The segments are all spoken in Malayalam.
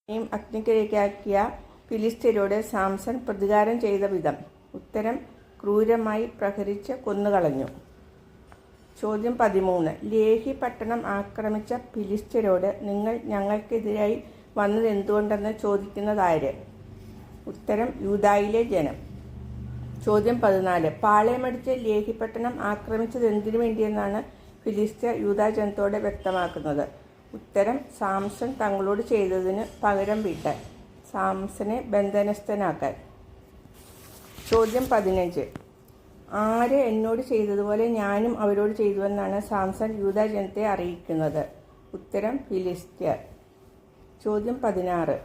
അഗ്നിക്കിരയാക്കിയ ഫിലിസ്ത്യരോട് സാംസൺ പ്രതികാരം ചെയ്ത വിധം. ഉത്തരം: ക്രൂരമായി പ്രഹരിച്ച് കൊന്നുകളഞ്ഞു. ചോദ്യം 13. ലേഹി പട്ടണം ആക്രമിച്ച ഫിലിസ്ത്യരോട് നിങ്ങൾ ഞങ്ങൾക്കെതിരായി വന്നതെന്തുകൊണ്ടെന്ന് ചോദിക്കുന്നതാര്? ഉത്തരം: യൂദായിലെ ജനം. ചോദ്യം 14. പാളയമടിച്ച് ലേഹി പട്ടണം ആക്രമിച്ചതെന്തിനു വേണ്ടിയെന്നാണ് ഫിലിസ്ത്യർ യൂദാ ജനത്തോട് വ്യക്തമാക്കുന്നത്? ഉത്തരം: സാംസൺ തങ്ങളോട് ചെയ്തതിന് പകരം വീട്ടാൻ, സാംസനെ ബന്ധനസ്ഥനാക്കാൻ. ചോദ്യം 15. ആര് എന്നോട് ചെയ്തതുപോലെ ഞാനും അവരോട് ചെയ്തുവെന്നാണ് സാംസൺ യൂദാ ജനത്തെ അറിയിക്കുന്നത്? ഉത്തരം: ഫിലിസ്ത്യർ. ചോദ്യം 16.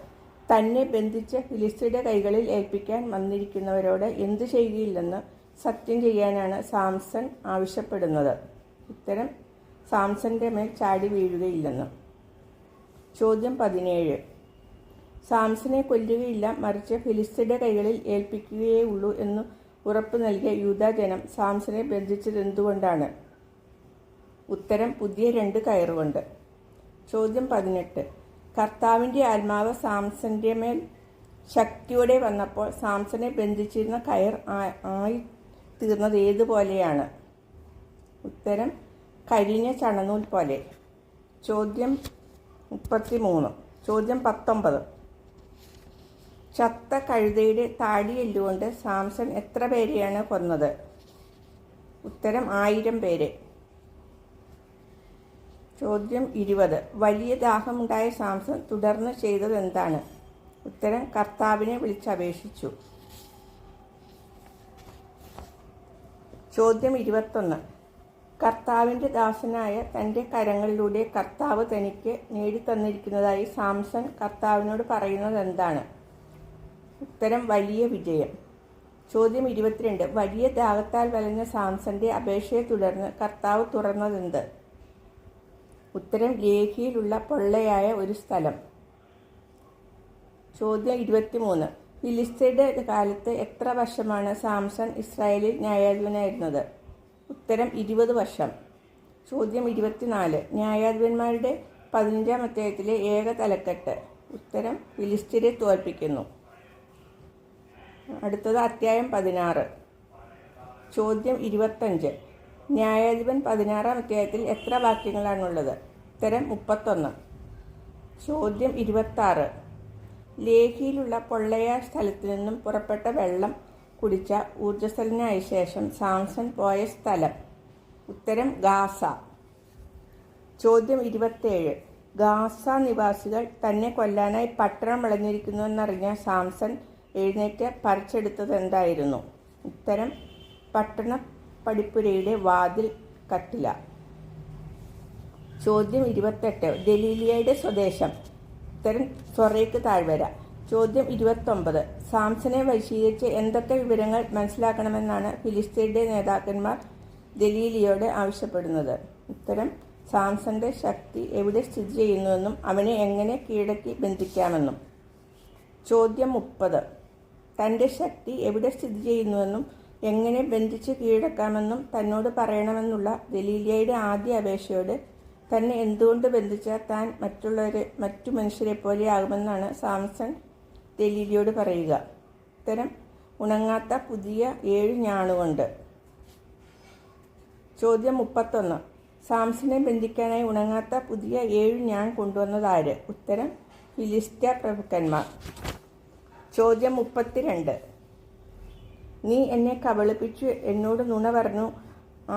തന്നെ ബന്ധിച്ച് ഫിലിസ്ത്യരുടെ കൈകളിൽ ഏൽപ്പിക്കാൻ വന്നിരിക്കുന്നവരോട് എന്തു ചെയ്യുകയില്ലെന്ന് സത്യം ചെയ്യാനാണ് സാംസൺ ആവശ്യപ്പെടുന്നത്? ഉത്തരം: സാംസന്റെ മേൽ ചാടി വീഴുകയില്ലെന്ന്. ചോദ്യം 17. സാംസനെ കൊല്ലുകയില്ല, മറിച്ച് ഫിലിസ്ത്യരുടെ കൈകളിൽ ഏൽപ്പിക്കുകയേ ഉള്ളൂ എന്ന് ഉറപ്പ് നൽകിയ യൂദാ ജനം സാംസനെ ബന്ധിച്ചതെന്തുകൊണ്ടാണ്? ഉത്തരം: പുതിയ 2 കയറുകൊണ്ട്. ചോദ്യം 18. കർത്താവിൻ്റെ ആത്മാവ് സാംസന്റെ മേൽ ശക്തിയോടെ വന്നപ്പോൾ സാംസനെ ബന്ധിച്ചിരുന്ന കയർ ആയി തീർന്നത് ഏതുപോലെയാണ്? ഉത്തരം: കരിഞ്ഞ ചണനൂൽ പോലെ. ചോദ്യം 33. ചോദ്യം 19. ചത്ത കഴുതയുടെ താടിയെല്ലുകൊണ്ട് സാംസൺ എത്ര പേരെയാണ് കൊന്നത്? ഉത്തരം: 1000 പേരെ. ചോദ്യം 20. വലിയ ദാഹമുണ്ടായ സാംസൺ തുടർന്ന് ചെയ്തത് എന്താണ്? ഉത്തരം: കർത്താവിനെ വിളിച്ചപേക്ഷിച്ചു. ചോദ്യം 21. കർത്താവിൻ്റെ ദാസനായ തൻ്റെ കരങ്ങളിലൂടെ കർത്താവ് തനിക്ക് നേടിത്തന്നിരിക്കുന്നതായി സാംസൺ കർത്താവിനോട് പറയുന്നത് എന്താണ്? ഉത്തരം: വലിയ വിജയം. ചോദ്യം 22. വലിയ ദാഹത്താൽ വലഞ്ഞ സാംസന്റെ അപേക്ഷയെ തുടർന്ന് കർത്താവ് തുറന്നതെന്ത്? ഉത്തരം: ലേഹിയിലുള്ള പൊള്ളയായ ഒരു സ്ഥലം. ചോദ്യം 23. ഫിലിസ്ത്യരുടെ കാലത്ത് എത്ര വർഷമാണ് സാംസൺ ഇസ്രായേലിൽ ന്യായാധിപനായിരുന്നത്? ഉത്തരം: 20 വർഷം. ചോദ്യം 24. ന്യായാധിപന്മാരുടെ 15-ാം അധ്യായത്തിലെ ഏക തലക്കെട്ട്? ഉത്തരം: ഫിലിസ്ത്യരെ തോൽപ്പിക്കുന്നു. അടുത്തത് അധ്യായം 16. ചോദ്യം 25. ന്യായാധിപൻ 16-ാം അധ്യായത്തിൽ എത്ര വാക്യങ്ങളാണുള്ളത്? ഉത്തരം: 31. ചോദ്യം 26. ലേഹിയിലുള്ള പൊള്ളയായ സ്ഥലത്തു നിന്നും പുറപ്പെട്ട വെള്ളം കുടിച്ച ഊർജ്ജസ്വലനായ ശേഷം സാംസൺ പോയ സ്ഥലം? ഉത്തരം: ഗാസ. ചോദ്യം 27. ഗാസ നിവാസികൾ തന്നെ കൊല്ലാനായി പട്ടണം വളഞ്ഞിരിക്കുന്നുവെന്നറിഞ്ഞ സാംസൺ എഴുന്നേറ്റ് പറിച്ചെടുത്തത് എന്തായിരുന്നു? ഉത്തരം: പട്ടണ പടിപ്പുരയുടെ വാതിൽ കട്ടില. ചോദ്യം 28. ദലീലയുടെ സ്വദേശം? ഉത്തരം: സൊറേക്ക് താഴ്വര. ചോദ്യം 29. സാംസനെ വശീകരിച്ച് എന്തൊക്കെ വിവരങ്ങൾ മനസ്സിലാക്കണമെന്നാണ് ഫിലിസ്ത്യരുടെ നേതാക്കന്മാർ ദലീലയോട് ആവശ്യപ്പെടുന്നത്? ഉത്തരം: സാംസന്റെ ശക്തി എവിടെ സ്ഥിതി ചെയ്യുന്നുവെന്നും അവനെ എങ്ങനെ കീഴടക്കി ബന്ധിക്കാമെന്നും. ചോദ്യം 30. തൻ്റെ ശക്തി എവിടെ സ്ഥിതി ചെയ്യുന്നുവെന്നും എങ്ങനെ ബന്ധിച്ച് കീഴടക്കാമെന്നും തന്നോട് പറയണമെന്നുള്ള ദലീലയുടെ ആദ്യ അപേക്ഷയോട് തന്നെ എന്തുകൊണ്ട് ബന്ധിച്ചാൽ താൻ മറ്റു മനുഷ്യരെ പോലെ ആകുമെന്നാണ് സാംസൺ ദലീലയോട് പറയുക? ഉത്തരം: ഉണങ്ങാത്ത പുതിയ 7 ഞാണുകൊണ്ട്. ചോദ്യം 31. സാംസനെ ബന്ധിക്കാനായി ഉണങ്ങാത്ത പുതിയ 7 ഞാൺ കൊണ്ടുവന്നതാര്? ഉത്തരം: ഫിലിസ്ത്യ പ്രഭുക്കന്മാർ. ചോദ്യം 32. നീ എന്നെ കബളിപ്പിച്ചു, എന്നോട് നുണ പറഞ്ഞു,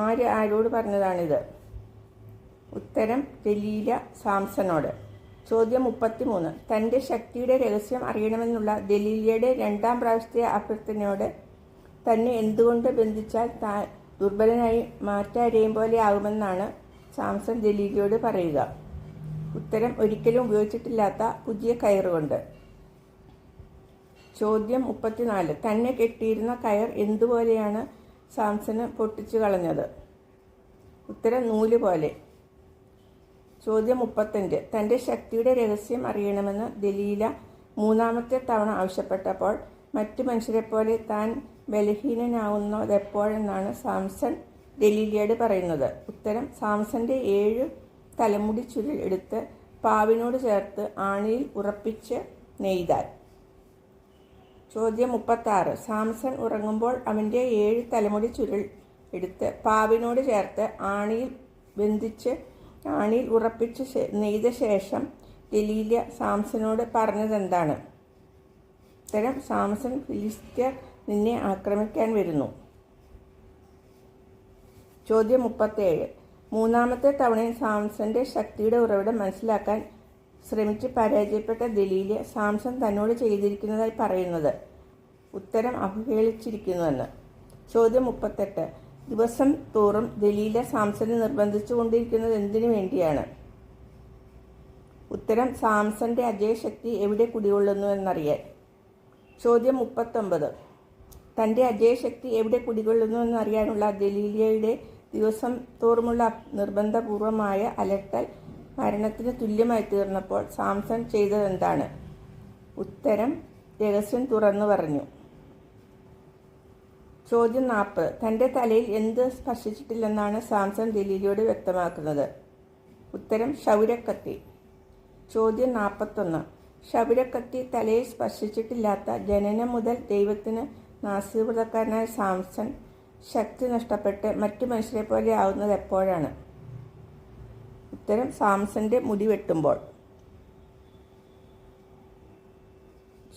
ആര് ആരോട് പറഞ്ഞതാണിത്? ഉത്തരം: ദലീല സാംസണോട്. ചോദ്യം 33. തൻ്റെ ശക്തിയുടെ രഹസ്യം അറിയണമെന്നുള്ള ദലീലയുടെ 2ാം പ്രാവശ്യത്തെ അഭ്യർത്ഥനയോട് തന്നെ എന്തുകൊണ്ട് ബന്ധിച്ചാൽ താൻ ദുർബലനായി മാറ്റാരെയും പോലെ ആകുമെന്നാണ് സാംസൺ ദലീലയോട് പറയുക? ഉത്തരം: ഒരിക്കലും ഉപയോഗിച്ചിട്ടില്ലാത്ത പുതിയ കയറുകൊണ്ട്. ചോദ്യം 34. തന്നെ കെട്ടിയിരുന്ന കയർ എന്തുപോലെയാണ് സാംസന് പൊട്ടിച്ചു കളഞ്ഞത്? ഉത്തരം: നൂല് പോലെ. ചോദ്യം 35. തൻ്റെ ശക്തിയുടെ രഹസ്യം അറിയണമെന്ന് ദലീല 3ാമത്തെ തവണ ആവശ്യപ്പെട്ടപ്പോൾ മറ്റു മനുഷ്യരെപ്പോലെ താൻ ബലഹീനനാവുന്നതെപ്പോഴെന്നാണ് സാംസൺ ദലീലയോട് പറയുന്നത്? ഉത്തരം: സാംസന്റെ 7 തലമുടി ചുരുൾ എടുത്ത് പാവിനോട് ചേർത്ത് ആണിയിൽ ഉറപ്പിച്ച് നെയ്താൽ. ചോദ്യം 36. സാംസൺ ഉറങ്ങുമ്പോൾ അവൻ്റെ 7 തലമുടി ചുരുൾ എടുത്ത് പാവിനോട് ചേർത്ത് ആണിയിൽ ബന്ധിച്ച് ആണിയിൽ ഉറപ്പിച്ച് നെയ്ത ശേഷം ദലീല സാംസനോട് പറഞ്ഞതെന്താണ്? ഉത്തരം: സാംസൺ, ഫിലിസ്ത്യർ നിന്നെ ആക്രമിക്കാൻ വരുന്നു. ചോദ്യം 37. മൂന്നാമത്തെ തവണയും സാംസന്റെ ശക്തിയുടെ ഉറവിടം മനസ്സിലാക്കാൻ ശ്രമിച്ച് പരാജയപ്പെട്ട ദലീല സാംസൺ തന്നോട് ചെയ്തിരിക്കുന്നതായി പറയുന്നത്? ഉത്തരം: അവഹേളിച്ചിരിക്കുന്നുവെന്ന്. ചോദ്യം 38. ദിവസം തോറും ദലീല സാംസനെ നിർബന്ധിച്ചു കൊണ്ടിരിക്കുന്നത് എന്തിനു വേണ്ടിയാണ്? ഉത്തരം: സാംസന്റെ അജയശക്തി എവിടെ കുടികൊള്ളുന്നു എന്നറിയാൻ. ചോദ്യം 39. തൻ്റെ അജയശക്തി എവിടെ കുടികൊള്ളുന്നു എന്നറിയാനുള്ള ദലീലയുടെ ദിവസം തോറുമുള്ള നിർബന്ധപൂർവമായ അലട്ടൽ മരണത്തിന് തുല്യമായി തീർന്നപ്പോൾ സാംസൺ ചെയ്തതെന്താണ്? ഉത്തരം: രഹസ്യം തുറന്നു പറഞ്ഞു. ചോദ്യം 40. തൻ്റെ തലയിൽ എന്ത് സ്പർശിച്ചിട്ടില്ലെന്നാണ് സാംസൺ ദലീലയോട് വ്യക്തമാക്കുന്നത്? ഉത്തരം: ക്ഷൗരക്കത്തി. ചോദ്യം 41. ക്ഷൗരക്കത്തി തലയിൽ സ്പർശിച്ചിട്ടില്ലാത്ത ജനനം മുതൽ ദൈവത്തിന് നാസ്തികവ്രതക്കാരനായ സാംസൺ ശക്തി നഷ്ടപ്പെട്ട് മറ്റു മനുഷ്യരെ പോലെ ആവുന്നത് എപ്പോഴാണ്? ഉത്തരം: സാംസന്റെ മുടി വെട്ടുമ്പോൾ.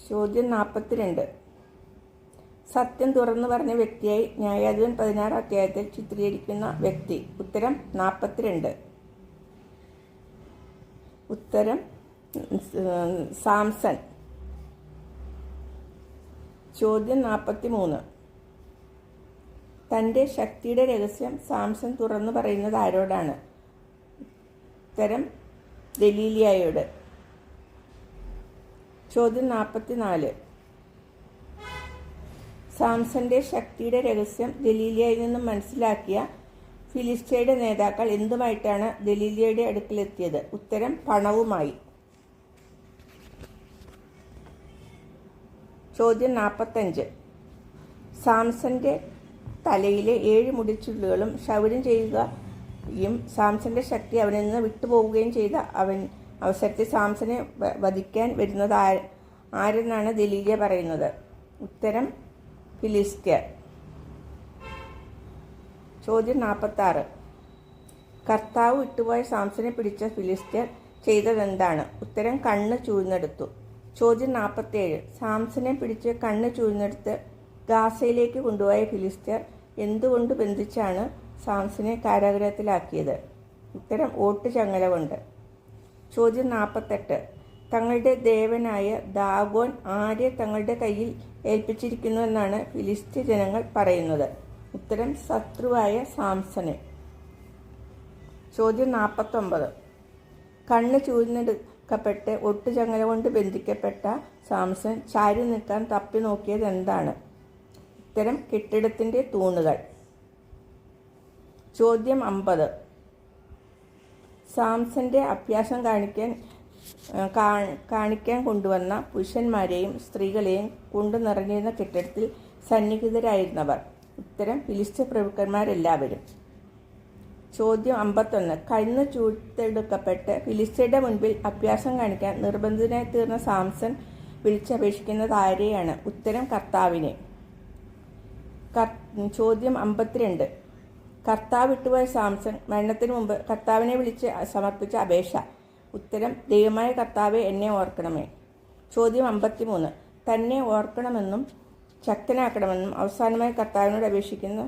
ചോദ്യം 42. സത്യം തുറന്നു പറഞ്ഞ വ്യക്തിയായി ന്യായാധിപൻ 16 അധ്യായത്തിൽ ചിത്രീകരിക്കുന്ന വ്യക്തി? ഉത്തരം: 42. ഉത്തരം: സാംസൺ. ചോദ്യം 43. തൻ്റെ ശക്തിയുടെ രഹസ്യം സാംസൺ തുറന്നു പറയുന്നത് ആരോടാണ്? ഉത്തരം: ദലീലയോട്. ചോദ്യം 44. സാംസന്റെ ശക്തിയുടെ രഹസ്യം ദലീലയിൽ നിന്നും മനസ്സിലാക്കിയ ഫിലിസ്ത്യരുടെ നേതാക്കൾ എന്തുമായിട്ടാണ് ദലീലയുടെ അടുക്കലെത്തിയത്? ഉത്തരം: പണവുമായി. ചോദ്യം 45. സാംസന്റെ തലയിലെ 7 മുടിച്ചുള്ളുകളും ക്ഷൗരം ചെയ്യുകയും സാംസന്റെ ശക്തി അവനിൽ നിന്ന് വിട്ടുപോവുകയും ചെയ്ത അവസരത്തിൽ സാംസനെ വധിക്കാൻ വരുന്നത് ആരെന്നാണ് ദലീല പറയുന്നത്? ഉത്തരം: ഫിലിസ്ത്യർ. ചോദ്യം 46. കർത്താവ് വിട്ടുപോയ സാംസനെ പിടിച്ച ഫിലിസ്ത്യർ ചെയ്തതെന്താണ്? ഉത്തരം: കണ്ണ് ചൂഴ്ന്നെടുത്തു. ചോദ്യം 47. സാംസനെ പിടിച്ച് കണ്ണ് ചൂഴ്ന്നെടുത്ത് ഗാസയിലേക്ക് കൊണ്ടുപോയ ഫിലിസ്ത്യർ എന്തുകൊണ്ട് ബന്ധിച്ചാണ് സാംസനെ കാരാഗൃഹത്തിലാക്കിയത്? ഉത്തരം: ഓട്ടുചങ്ങല കൊണ്ട്. ചോദ്യം 48. തങ്ങളുടെ ദേവനായ ദാഗോൻ ആരെ തങ്ങളുടെ കയ്യിൽ ഏൽപ്പിച്ചിരിക്കുന്നുവെന്നാണ് ഫിലിസ്ത്യ ജനങ്ങൾ പറയുന്നത്? ഉത്തരം: ശത്രുവായ സാംസനെ. ചോദ്യം 49. കണ്ണ് ചൂഴ്ന്നെടുക്കപ്പെട്ട് ഒട്ടുചങ്ങല കൊണ്ട് ബന്ധിക്കപ്പെട്ട സാംസൺ ചാരി നിൽക്കാൻ തപ്പി നോക്കിയത് എന്താണ്? ഉത്തരം: കെട്ടിടത്തിൻ്റെ തൂണുകൾ. ചോദ്യം 50. സാംസന്റെ അഭ്യാസം കാണിക്കാൻ കൊണ്ടുവന്ന പുരുഷന്മാരെയും സ്ത്രീകളെയും കൊണ്ടു നിറഞ്ഞിരുന്ന കെട്ടിടത്തിൽ സന്നിഹിതരായിരുന്നവർ? ഉത്തരം: ഫിലിസ്ത്യ പ്രഭുക്കന്മാരെല്ലാവരും. ചോദ്യം 51. കണ്ണ് ചൂഴ്ത്തെടുക്കപ്പെട്ട് ഫിലിസ്ത്യരുടെ മുൻപിൽ അഭ്യാസം കാണിക്കാൻ നിർബന്ധിതനായി തീർന്ന സാംസൺ വിളിച്ചപേക്ഷിക്കുന്നത് ആരെയാണ്? ഉത്തരം: കർത്താവിനെ. ചോദ്യം 52. കർത്താവ് വിട്ടുപോയ സാംസൺ മരണത്തിന് മുമ്പ് കർത്താവിനെ വിളിച്ച് സമർപ്പിച്ച അപേക്ഷ? ഉത്തരം: ദൈവമായ കർത്താവെ, എന്നെ ഓർക്കണമേ. ചോദ്യം 53. തന്നെ ഓർക്കണമെന്നും ശക്തനാക്കണമെന്നും അവസാനമായി കർത്താവിനോട് അപേക്ഷിക്കുന്ന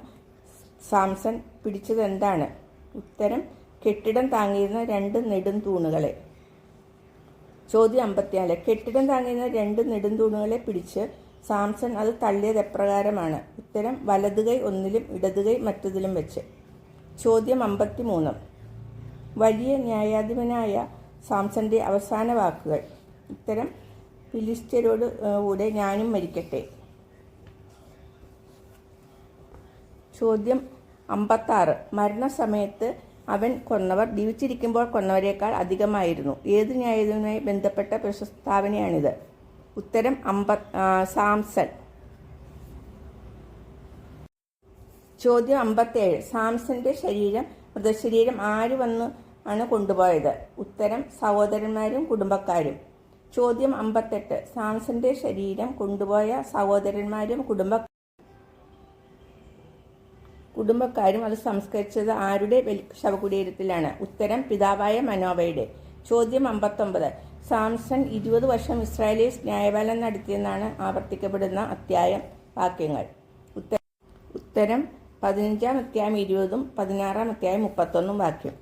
സാംസൺ പിടിച്ചത് എന്താണ്? ഉത്തരം: കെട്ടിടം താങ്ങിയിരുന്ന 2 നെടുംതൂണുകളെ. ചോദ്യം 54. കെട്ടിടം താങ്ങിയിരുന്ന 2 നെടുംതൂണുകളെ പിടിച്ച് സാംസൺ അത് തള്ളിയത് എപ്രകാരമാണ്? ഉത്തരം: വലതുകൈ ഒന്നിലും ഇടതുകൈ മറ്റതിലും വെച്ച്. ചോദ്യം 53. വലിയ ന്യായാധിപനായ സാംസന്റെ അവസാന വാക്കുകൾ? ഉത്തരം: ഫിലിസ്ത്യരോട് കൂടെ ഞാനും മരിക്കട്ടെ. ചോദ്യം 56. മരണസമയത്ത് അവൻ കൊന്നവർ ജീവിച്ചിരിക്കുമ്പോൾ കൊന്നവരേക്കാൾ അധികമായിരുന്നു. ഏത് ന്യായാധിപനുമായി ബന്ധപ്പെട്ട പ്രസ്താവനയാണിത്? ഉത്തരം: സാംസൺ. ചോദ്യം 57. സാംസന്റെ മൃതശരീരം ആര് വന്ന് ആണ് കൊണ്ടുപോയത്? ഉത്തരം സഹോദരന്മാരും കുടുംബക്കാരും. ചോദ്യം 58. സാംസന്റെ ശരീരം കൊണ്ടുപോയ സഹോദരന്മാരും കുടുംബക്കാരും അത് സംസ്കരിച്ചത് ആരുടെ ശവകുടീരത്തിലാണ്? ഉത്തരം പിതാവായ മനോവയുടെ. ചോദ്യം 59. സാംസൺ 20 വർഷം ഇസ്രായേലിൽ ന്യായപാലനം നടത്തിയെന്നാണ് ആവർത്തിക്കപ്പെടുന്ന അധ്യായം വാക്യങ്ങൾ. ഉത്തരം 15-ാം അധ്യായം 20-ഉം 16-ാം അധ്യായം 31 വാക്യം.